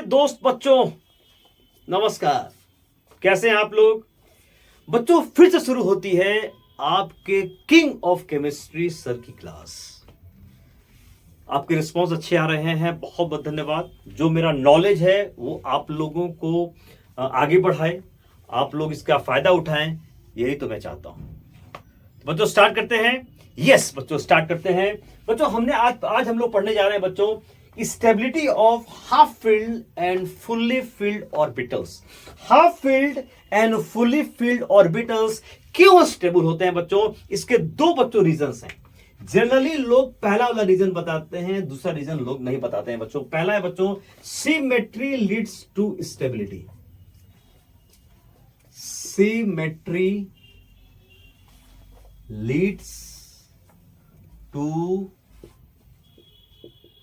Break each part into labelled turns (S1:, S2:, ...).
S1: दोस्त बच्चों, नमस्कार। कैसे हैं आप लोग? बच्चों, फिर से शुरू होती है आपके किंग ऑफ केमिस्ट्री सर की क्लास। आपके रिस्पॉन्स अच्छे आ रहे हैं, बहुत बहुत धन्यवाद। जो मेरा नॉलेज है वो आप लोगों को आगे बढ़ाए, आप लोग इसका फायदा उठाएं, यही तो मैं चाहता हूं। बच्चों स्टार्ट करते हैं। यस बच्चों, स्टार्ट करते हैं। बच्चों हमने आज हम लोग पढ़ने जा रहे हैं बच्चों, stability of half filled and fully filled orbitals. Half filled and fully filled orbitals क्यों स्टेबल होते हैं बच्चों? इसके दो बच्चों रीजंस हैं। जनरली लोग पहला वाला रीजन बताते हैं, दूसरा रीजन लोग नहीं बताते हैं बच्चों। पहला है बच्चों, symmetry leads to stability. Symmetry leads to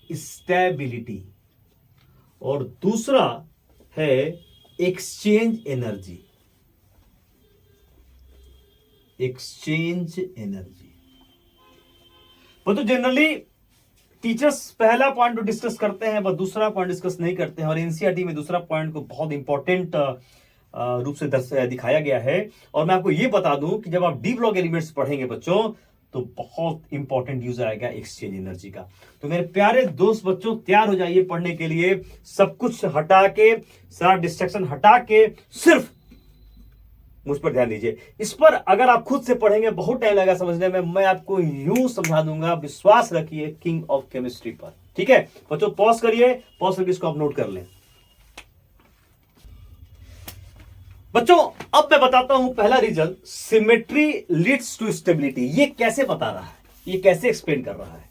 S1: stability. और दूसरा है एक्सचेंज एनर्जी। Exchange energy. तो जनरली टीचर्स पहला पॉइंट तो डिस्कस करते हैं, बस दूसरा पॉइंट डिस्कस नहीं करते हैं। और एनसीईआरटी में दूसरा पॉइंट को बहुत इंपॉर्टेंट रूप से दिखाया गया है। और मैं आपको यह बता दूं कि जब आप डी ब्लॉक एलिमेंट्स पढ़ेंगे बच्चों, तो बहुत इंपॉर्टेंट यूज आएगा एक्सचेंज एनर्जी का। तो मेरे प्यारे दोस्त बच्चों, तैयार हो जाइए पढ़ने के लिए। सब कुछ हटा के, सारा डिस्ट्रैक्शन हटा के, सिर्फ मुझ पर ध्यान दीजिए। इस पर अगर आप खुद से पढ़ेंगे बहुत टाइम लगेगा समझने में, मैं आपको यूं समझा दूंगा। विश्वास रखिए किंग ऑफ केमिस्ट्री पर, ठीक है बच्चों? पॉज करिए, पॉज करके इसको आप नोट कर लें। बच्चों अब मैं बताता हूं पहला reason, symmetry leads to stability. ये कैसे बता रहा है, ये कैसे एक्सप्लेन कर रहा है?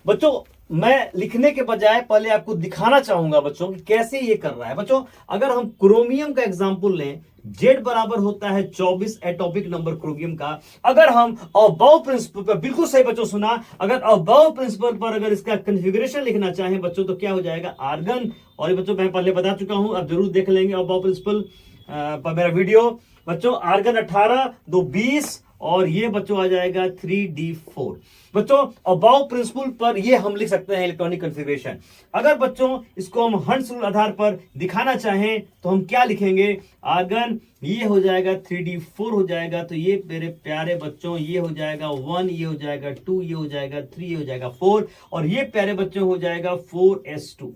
S1: बच्चों मैं लिखने के बजाय पहले आपको दिखाना चाहूंगा बच्चों कि कैसे ये कर रहा है। बच्चों अगर हम क्रोमियम का एग्जांपल लें, Z बराबर होता है 24 एटॉमिक नंबर क्रोमियम का। अगर हम अबाव प्रिंसिपल पर, बिल्कुल सही बच्चों सुना, अगर अबाव प्रिंसिपल पर अगर इसका कॉन्फ़िगरेशन लिखना चाहें बच्चों, तो क्या हो जाएगा? आर्गन। और ये बच्चों मैं पहले बता चुका हूं, आप जरूर देख लेंगे अबाव प्रिंसिपल पर मेरा वीडियो। बच्चों आर्गन 18, 2 20, और ये बच्चों आ जाएगा 3d4। बच्चों अबाव प्रिंसिपल पर ये हम लिख सकते हैं इलेक्ट्रॉनिक कॉन्फ़िगरेशन। अगर बच्चों इसको हम हंस रूल आधार पर दिखाना चाहें तो हम क्या लिखेंगे? आर्गन ये हो जाएगा 3d4 हो जाएगा। तो ये मेरे प्यारे बच्चों ये हो जाएगा 1, ये हो जाएगा 2, ये हो जाएगा 3, ये हो जाएगा 4, और ये प्यारे बच्चों हो जाएगा 4s2।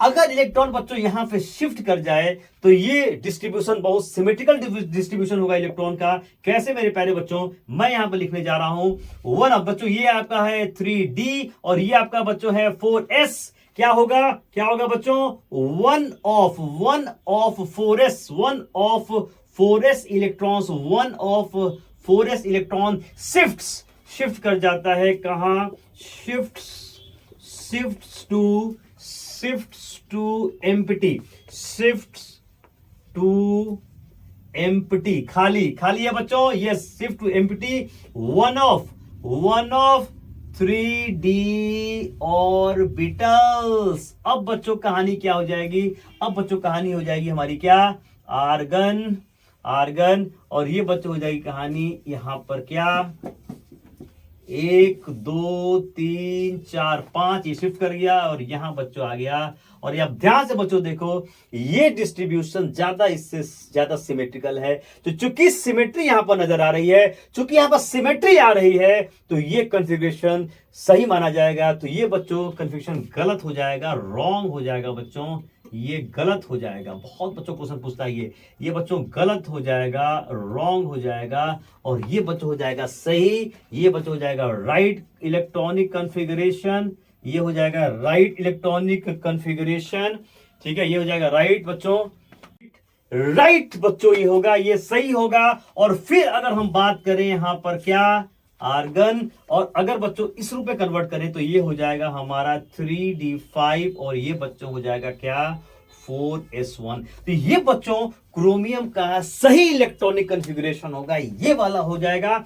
S1: अगर इलेक्ट्रॉन बच्चों यहां पे शिफ्ट कर जाए तो ये डिस्ट्रीब्यूशन बहुत सिमेट्रिकल डिस्ट्रीब्यूशन होगा इलेक्ट्रॉन का। कैसे मेरे प्यारे बच्चों? मैं यहां पर लिखने जा रहा हूं 1 ऑफ बच्चों, ये आपका है 3d, और ये आपका बच्चों है 4s। क्या होगा? क्या होगा बच्चों? 1 of 4s, 1 of 4s electrons, 1 of 4s electron shift कर जाता है। कहां? shifts to empty, shifts to empty, खाली है बच्चों। Yes, shift to empty, 1 of 3d orbitals. अब बच्चों कहानी क्या हो जाएगी? अब बच्चों कहानी हो जाएगी हमारी क्या? आर्गन। और ये बच्चों हो जाएगी कहानी यहां पर क्या? 1 2 3 4 5, ये शिफ्ट कर गया और यहां बच्चों आ गया। और ये अब ध्यान से बच्चों देखो, ये डिस्ट्रीब्यूशन ज्यादा, इससे ज्यादा सिमेट्रिकल है। तो चूंकि सिमेट्री यहां पर नजर आ रही है, चूंकि यहां पर सिमेट्री आ रही है, तो ये कॉन्फ़िगरेशन सही माना जाएगा। तो ये बच्चों कन्फ्यूजन गलत हो जाएगा, रॉन्ग हो जाएगा बच्चों, ये गलत हो जाएगा। बहुत बच्चों क्वेश्चन पूछता है ये बच्चों गलत हो जाएगा, रॉन्ग हो जाएगा, और ये बच्चों हो जाएगा सही। ये बच्चों हो जाएगा राइट इलेक्ट्रॉनिक कॉन्फ़िगरेशन, ये हो जाएगा राइट इलेक्ट्रॉनिक कॉन्फ़िगरेशन, ठीक है? ये हो जाएगा राइट बच्चों, राइट बच्चों ये होगा, ये सही होगा। और फिर अगर हम बात करें यहां पर क्या? आर्गन। और अगर बच्चों इस रूप में कन्वर्ट करें तो ये हो जाएगा हमारा 3d5, और ये बच्चों हो जाएगा क्या? 4s1। तो ये बच्चों क्रोमियम का सही इलेक्ट्रॉनिक कॉन्फ़िगरेशन होगा, ये वाला हो जाएगा।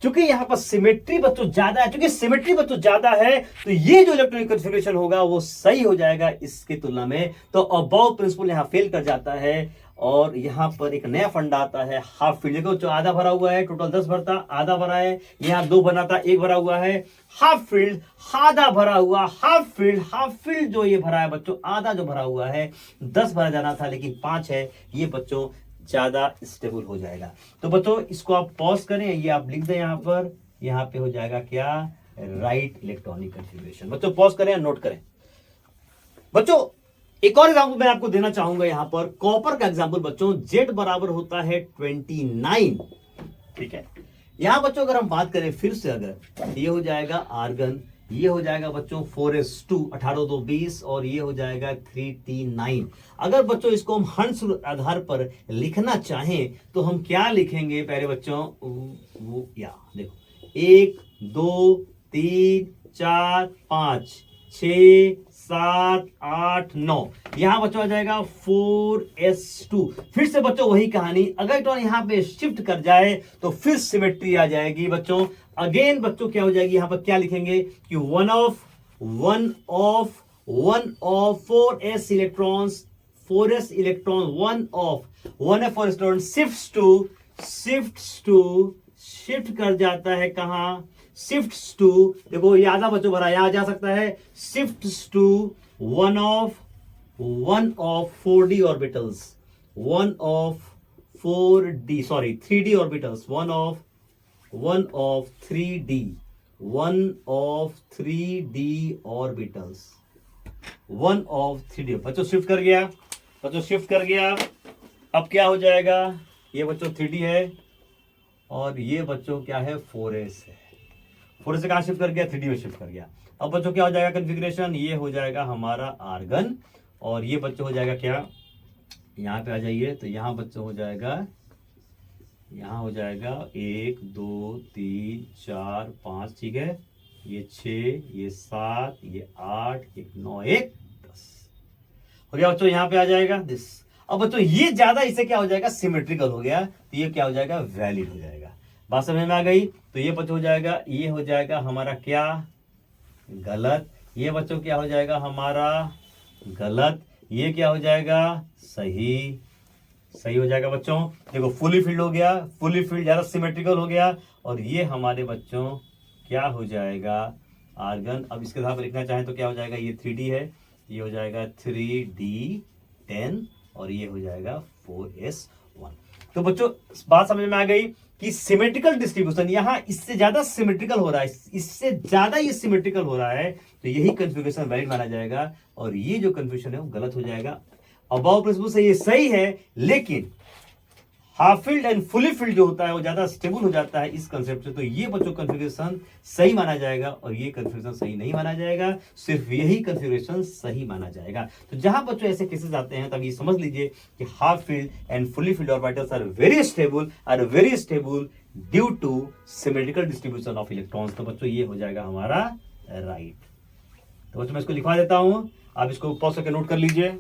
S1: क्योंकि यहां पर सिमेट्री बच्चों ज्यादा है, क्योंकि सिमेट्री बच्चों ज्यादा है, तो ये जो इलेक्ट्रॉनिक कॉन्फ़िगरेशन होगा वो सही हो जाएगा इसकी तुलना में। तो अबाव प्रिंसिपल यहां फेल कर जाता है। और यहाँ पर एक नया फंडा आता है हाफ फील्ड। देखो जो आधा भरा हुआ है, टोटल 10 भरता, आधा भरा है, यहाँ 2 बनाता, 1 भरा हुआ है। हाफ फील्ड आधा भरा हुआ, हाफ फील्ड जो ये भरा है बच्चों, आधा जो भरा हुआ है 10 भरा जाना था लेकिन 5 है, ये बच्चों ज्यादा स्टेबल हो जाएगा। तो बच्चों इसको आप पॉज करें, ये आप लिख दें यहाँ पर, यहाँ पे हो जाएगा क्या, राइट इलेक्ट्रॉनिक कन्फिगरेशन। बच्चों पॉज करें, नोट करें। बच्चों एक और एग्जांपल मैं आपको देना चाहूंगा यहाँ पर, कॉपर का एग्जांपल बच्चों। Z बराबर होता है 29, ठीक है। यहां बच्चों अगर हम बात करें फिर से, अगर ये हो जाएगा आर्गन, ये हो जाएगा बच्चों 4s2 18 2 20, और ये हो जाएगा 3t9। अगर बच्चों इसको हम हंस आधार पर लिखना चाहें तो हम क्या लिखेंगे पहले बच्चों, वो या देखो 1 2 3 4 5 6 7 8 9, यहां बच्चों आ जाएगा 4s2। फिर से बच्चों वही कहानी, अगर तो यहां पे शिफ्ट कर जाए तो फिर सिमेट्री आ जाएगी बच्चों। अगेन बच्चों क्या हो जाएगी, यहां पर क्या लिखेंगे कि one of 4s electrons, 4s electron, one of 4 electron shift कर जाता है कहां, शिफ्ट्स टू, देखो ये आधा बच्चों भरा, यहां जा सकता है, shifts to one of 4d orbitals, 3d orbitals, one of 3d orbitals, बच्चों शिफ्ट कर गया, अब क्या हो जाएगा, ये बच्चों 3d है और ये बच्चों क्या है, 4s है। 4s से कहां शिफ्ट कर गया, 3d में शिफ्ट कर गया। अब बच्चों क्या हो जाएगा कॉन्फ़िगरेशन, ये हो जाएगा हमारा आर्गन, और ये बच्चों हो जाएगा क्या, यहां पे आ जाइए, तो यहां बच्चों हो जाएगा, यहां हो जाएगा 1 2 3 4 5, ठीक है, ये 6, ये 7, ये 8, ये 9, 1 10 हो गया बच्चों, यहां पे आ जाएगा दिस। अब बच्चों ये ज्यादा, इसे क्या हो जाएगा, सिमेट्रिकल हो गया, तो ये क्या हो जाएगा, वैलिड हो जाएगा। बात समझ में आ गई। तो ये बच्चों हो जाएगा, ये हो जाएगा हमारा क्या, गलत, ये बच्चों क्या हो जाएगा हमारा गलत, ये क्या हो जाएगा, सही हो जाएगा बच्चों। देखो फुली फील्ड हो गया, फुली फील्ड ज्यादा सिमेट्रिकल हो गया, और ये हमारे बच्चों क्या हो जाएगा, आर्गन। अब इसके आधार पर लिखना चाहें तो क्या हो जाएगा, ये 3d है, ये हो जाएगा 3d10, और ये हो जाएगा 4s1। तो बच्चों बात समझ में आ गई कि सिमेट्रिकल डिस्ट्रीब्यूशन यहां इससे ज्यादा सिमेट्रिकल हो रहा है, इससे ज्यादा ये सिमेट्रिकल हो रहा है, तो यही कन्फिगरेशन वैलिड माना जाएगा, और ये जो कन्फ्यूजन है वो गलत हो जाएगा। अबाउ प्रिंसिपल से ये सही है, लेकिन half filled and fully field जो होता है वो ज्यादा स्टेबल हो जाता है इस कंसेप्ट से, तो ये बच्चों कन्फिगरेशन सही माना जाएगा, और ये कन्फिगरेशन सही नहीं माना जाएगा, सिर्फ यही कन्फिगरेशन सही माना जाएगा। तो जहां बच्चों ऐसे केसेस आते हैं तब ये समझ लीजिए कि half filled and fully filled orbitals are very stable due to symmetrical distribution of electrons. तो बच्चों ये हो जाएगा हमारा राइट। तो बच्चों मैं इसको लिखवा देता हूं, आप इसको पॉज करके नोट कर लीजिए।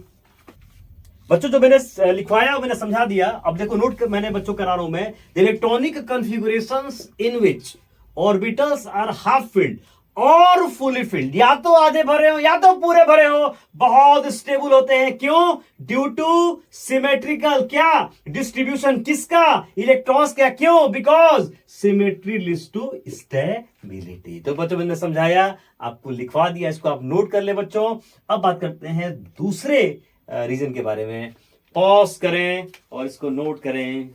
S1: बच्चों जो मैंने लिखवाया मैंने समझा दिया, अब देखो नोट मैंने बच्चों करा रहा हूं मैं, electronic configurations in which orbitals are half filled और फुली फील्ड, या तो आधे भरे हो या तो पूरे भरे हो, बहुत स्टेबल होते हैं। क्यों? ड्यू टू सिमेट्रिकल क्या डिस्ट्रीब्यूशन, किसका, इलेक्ट्रॉन्स का। क्यों? Because symmetry leads to stability. तो बच्चों मैंने समझाया, आपको लिखवा दिया, इसको आप नोट कर ले बच्चों। अब बात करते हैं दूसरे रीजन के बारे में। पॉज करें और इसको नोट करें।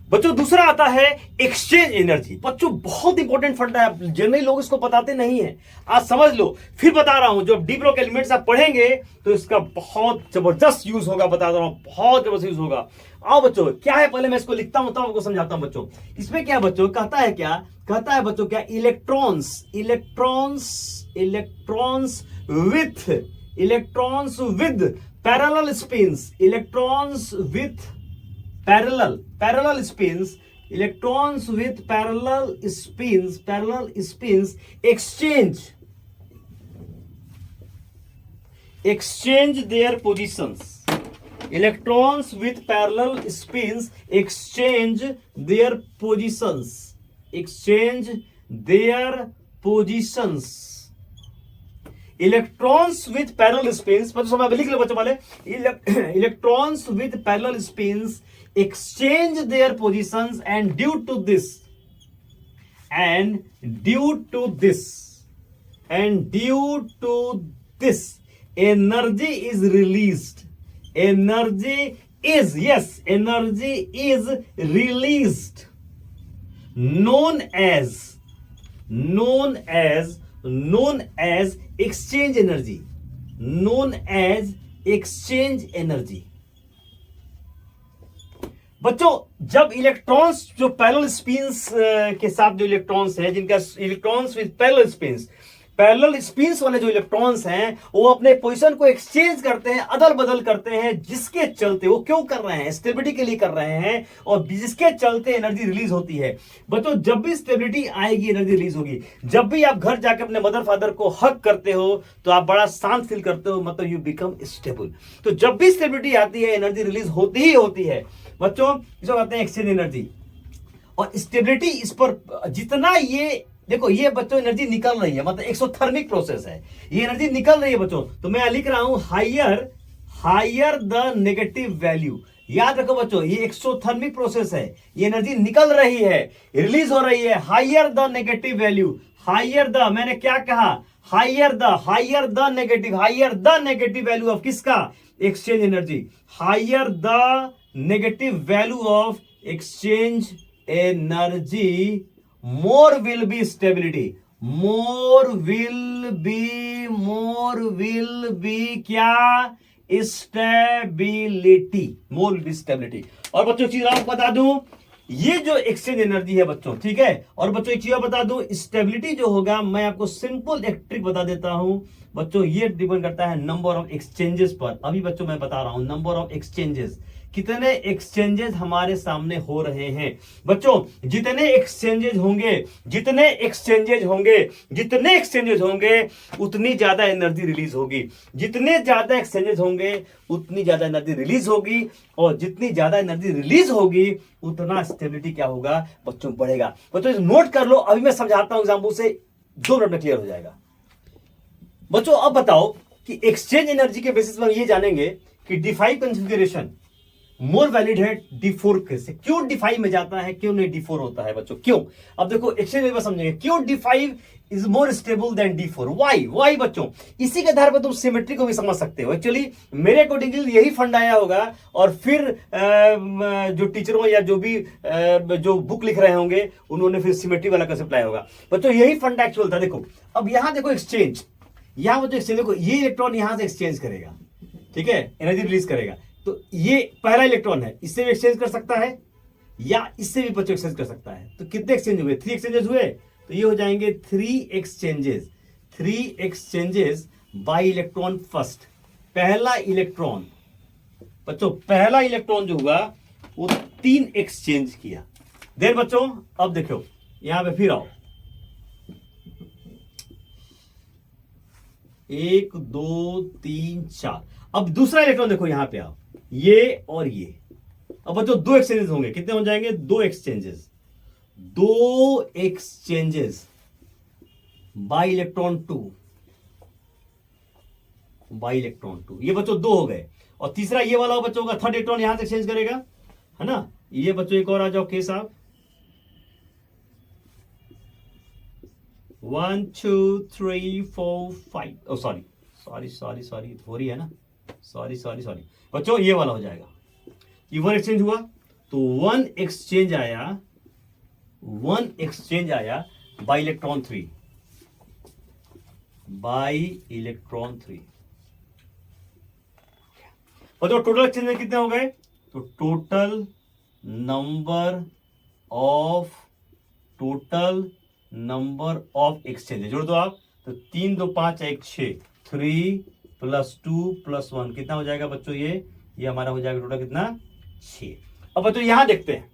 S1: बच्चों दूसरा आता है एक्सचेंज एनर्जी। बच्चों बहुत इंपॉर्टेंट फंडा है, जनरली लोग इसको बताते नहीं है, आज समझ लो। फिर बता रहा हूं, जब डी ब्लॉक एलिमेंट्स आप पढ़ेंगे तो इसका बहुत जबरदस्त यूज होगा, बता रहा हूं, बहुत जबरदस्त यूज होगा। आओ बच्चों क्या है, पहले मैं इसको लिखता हूं तब आपको समझाता हूं। बच्चों इसमें क्या बच्चों कहता है, कहता है बच्चों क्या, electrons with parallel spins, electrons with parallel spins, electrons with parallel spins exchange their positions. Electrons with parallel spins exchange their positions electrons with parallel spins, मतलब समय लिख लो बच्चों वाले, electrons with parallel spins exchange their positions and due to this energy is released. Energy is released, known as exchange energy, बच्चों जब electrons जो parallel spins के साथ जो इलेक्ट्रॉन्स हैं, जिनका इलेक्ट्रॉन्स विद पैरेलल स्पिन्स वाले जो इलेक्ट्रॉन्स हैं, वो अपने पोजीशन को एक्सचेंज करते हैं, अदल बदल करते हैं, जिसके चलते वो क्यों कर रहे हैं, स्टेबिलिटी के लिए कर रहे हैं, और जिसके चलते एनर्जी रिलीज होती है। बच्चों जब भी स्टेबिलिटी आएगी एनर्जी रिलीज होगी। जब भी आप घर जाकर अपने मदर फादर को हक करते हो तो आप बड़ा शांत फील करते हो, मतलब यू बिकम स्टेबल। तो जब भी स्टेबिलिटी आती है एनर्जी रिलीज होती ही होती है बच्चों, इसको कहते हैं एक्सचेंज एनर्जी। और स्टेबिलिटी इस पर जितना ये देखो, ये बच्चों एनर्जी निकल रही है, मतलब एक्सोथर्मिक प्रोसेस है, ये एनर्जी निकल रही है बच्चों। तो मैं लिख रहा हूं हायर द नेगेटिव वैल्यू। याद रखो बच्चों, ये एक्सोथर्मिक प्रोसेस है, ये एनर्जी निकल रही है, रिलीज हो रही है। Higher the negative value, higher the, मैंने क्या कहा, higher the negative value of किसका, exchange energy. Higher the negative value of exchange energy, more will be stability, more will be क्या, stability, more will be stability। और बच्चों चीज आपको बता दूं, ये जो एक्सचेंज एनर्जी है बच्चों, ठीक है। और बच्चों एक चीज बता दूं, स्टेबिलिटी जो होगा, मैं आपको सिंपल एक ट्रिक बता देता हूं बच्चों, ये डिपेंड करता है नंबर ऑफ एक्सचेंजेस पर। अभी बच्चों मैं बता रहा हूं नंबर ऑफ एक्सचेंजेस, कितने एक्सचेंजेस हमारे सामने हो रहे हैं। बच्चों जितने एक्सचेंजेस होंगे उतनी ज्यादा एनर्जी रिलीज होगी, जितने ज्यादा एक्सचेंजेस होंगे उतनी ज्यादा एनर्जी रिलीज होगी, और जितनी ज्यादा एनर्जी रिलीज होगी उतना स्टेबिलिटी क्या होगा बच्चों, बढ़ेगा। बच्चों नोट कर लो, अभी मैं समझाता हूं एग्जाम्पल से, 2 मिनट में क्लियर हो जाएगा। बच्चों अब बताओ कि एक्सचेंज एनर्जी के बेसिस पर ये जानेंगे कि D5 कॉन्फ़िगरेशन मोर वैलिड है D4 से। क्यों D5 में जाता है, क्यों नहीं D4 होता है बच्चों, क्यों? अब देखो एक्सचेंज में समझेंगे क्यों D5 is more stable than D4। Why बच्चों, इसी के आधार पर तुम सिमेट्री को भी समझ सकते हो। एक्चुअली मेरे अकॉर्डिंगली यही फंड आया होगा, और फिर जो टीचरों या जो भी जो बुक लिख रहे होंगे उन्होंने फिर सिमेट्री वाला कंसेप्ट लाया होगा। बच्चों यही फंड एक्चुअल था। देखो अब यहां देखो एक्सचेंज, यहां बच्चों एक्सचेंज, देखो ये इलेक्ट्रॉन यहां से एक्सचेंज करेगा, ठीक है, एनर्जी रिलीज करेगा। तो ये पहला इलेक्ट्रॉन है, इससे भी एक्सचेंज कर सकता है या इससे भी बच्चों एक्सचेंज कर सकता है। तो कितने एक्सचेंज हुए, 3 एक्सचेंजेस हुए, तो ये हो जाएंगे 3 एक्सचेंजेस बाय इलेक्ट्रॉन फर्स्ट। पहला इलेक्ट्रॉन बच्चों, पहला इलेक्ट्रॉन जो हुआ वो 3 एक्सचेंज किया। देन बच्चों अब देखो यहां पे फिर आओ, 1 2 3 4। अब दूसरा इलेक्ट्रॉन देखो यहां पे आओ, ये और ये। अब बच्चों 2 एक्सचेंजेस होंगे, कितने हो जाएंगे, 2 एक्सचेंजेस बाय इलेक्ट्रॉन 2, ये बच्चों 2 हो गए। और तीसरा ये वाला बच्चों का थर्ड इलेक्ट्रॉन यहां से एक्सचेंज करेगा, है ना। ये बच्चों एक और आ जाओ, के साहब 1 2 3 4 5, ओ सॉरी हो रही है ना, सॉरी बच्चों ये वाला हो जाएगा। ये 1 एक्सचेंज हुआ, तो 1 एक्सचेंज आया बाय इलेक्ट्रॉन 3, बच्चों टोटल एक्सचेंज कितने हो गए, तो टोटल नंबर ऑफ एक्सचेंज जोड़ दो आप, तो 3 2 5 1 6, 3 + 2 + 1 कितना हो जाएगा बच्चों, ये हमारा हो जाएगा टोटल कितना, 6। अब बच्चों यहां देखते हैं,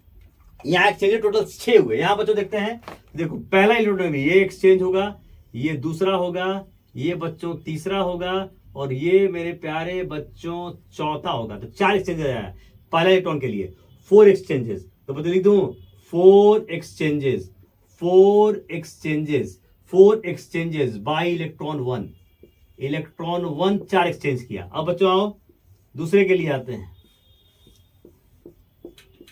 S1: यहां एक्सचेंज टोटल 6 हुए। यहां बच्चों देखते हैं, देखो पहला इलेक्ट्रॉन में ये एक्सचेंज होगा, ये दूसरा होगा, ये बच्चों तीसरा होगा, और ये मेरे प्यारे बच्चों चौथा होगा। तो 4 एक्सचेंज आया पहला इलेक्ट्रॉन के लिए, 4 एक्सचेंजेस। तो बता लिख दूं 4 exchanges bye electron 1, electron 1 4 exchange किया। अब बच्चों आओ दूसरे के लिए आते हैं।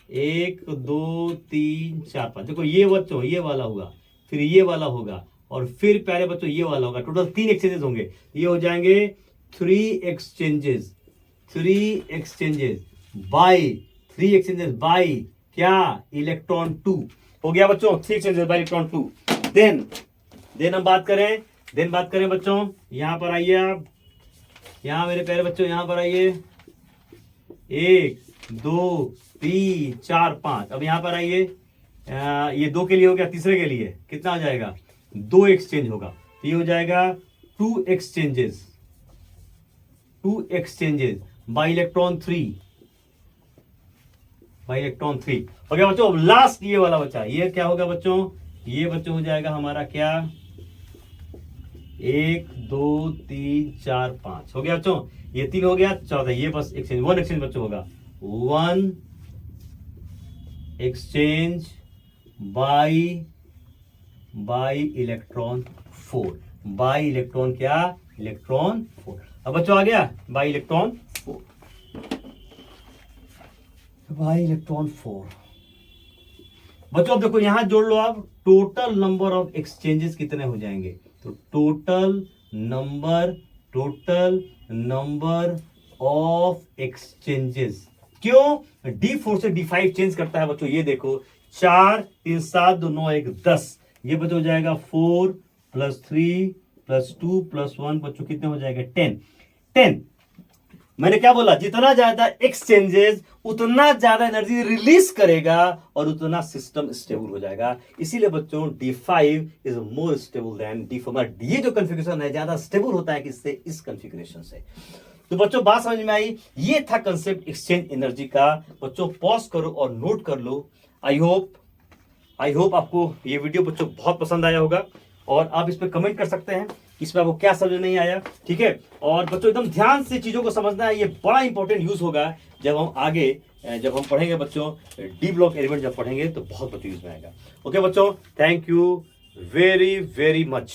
S1: 1 2 3 4 5। देखो ये बच्चों ये वाला होगा, फिर ये वाला होगा, और फिर प्यारे बच्चों ये वाला होगा। टोटल 3 एक्सचेंजेस होंगे। ये हो जाएंगे 3 exchanges, 3 exchanges by 3 exchanges by क्या, इलेक्ट्रॉन 2 हो गया बच्चों। 3 एक्सचेंजेस बाय इलेक्ट्रॉन 2। देन हम बात करें बच्चों, यहां पर आइए आप, यहां मेरे प्यारे बच्चों यहां पर आइए। 1 2 3 4 5। अब यहां पर आइए, ये 2 के लिए हो गया, तीसरे के लिए कितना हो जाएगा, 2 एक्सचेंज होगा। ये हो जाएगा 2 एक्सचेंजेस बाय इलेक्ट्रॉन 3 हो गया बच्चों। अब लास्ट ये वाला बचा, ये क्या होगा बच्चों, ये बच्चों हो जाएगा हमारा क्या, 1 2 3 4 5 हो गया बच्चों। ये 3 हो गया, 14। ये बस एक्सचेंज 1 एक्सचेंज बच्चों होगा, 1 exchange bye electron 4, bye electron क्या, इलेक्ट्रॉन 4। अब बच्चों आ गया बाय इलेक्ट्रॉन 4, बाय इलेक्ट्रॉन 4। बच्चों अब देखो यहां जोड़ लो आप, टोटल नंबर ऑफ एक्सचेंजेस कितने हो जाएंगे, तो टोटल नंबर ऑफ एक्सचेंजेस। क्यों, D4 से D5 चेंज करता है बच्चों। ये देखो 4 3 7 2 9 1 10। ये बच्चों हो जाएगा 4 + 3 + 2 + 1 बच्चों कितने हो जाएगा, 10। मैंने क्या बोला, जितना ज्यादा एक्सचेंजेस उतना ज्यादा एनर्जी रिलीज करेगा और उतना सिस्टम स्टेबल हो जाएगा। इसीलिए बच्चों D5 is more stable than D4। ये जो कॉन्फ़िगरेशन है ज्यादा स्टेबल होता है किससे, इस कॉन्फ़िगरेशन से। तो बच्चों बात समझ में आई, ये था कंसेप्ट एक्सचेंज एनर्जी का। बच्चों पॉज करो और नोट कर लो। आई होप आपको ये वीडियो बच्चों बहुत पसंद आया होगा, और आप इस पर कमेंट कर सकते हैं इसमें आपको क्या समझ नहीं आया, ठीक है। और बच्चों एकदम ध्यान से चीजों को समझना है, ये बड़ा इंपॉर्टेंट यूज होगा जब हम आगे जब हम पढ़ेंगे बच्चों डी ब्लॉक एलिमेंट जब पढ़ेंगे तो बहुत बच्चों यूज में आएगा। ओके बच्चों, thank you very very much.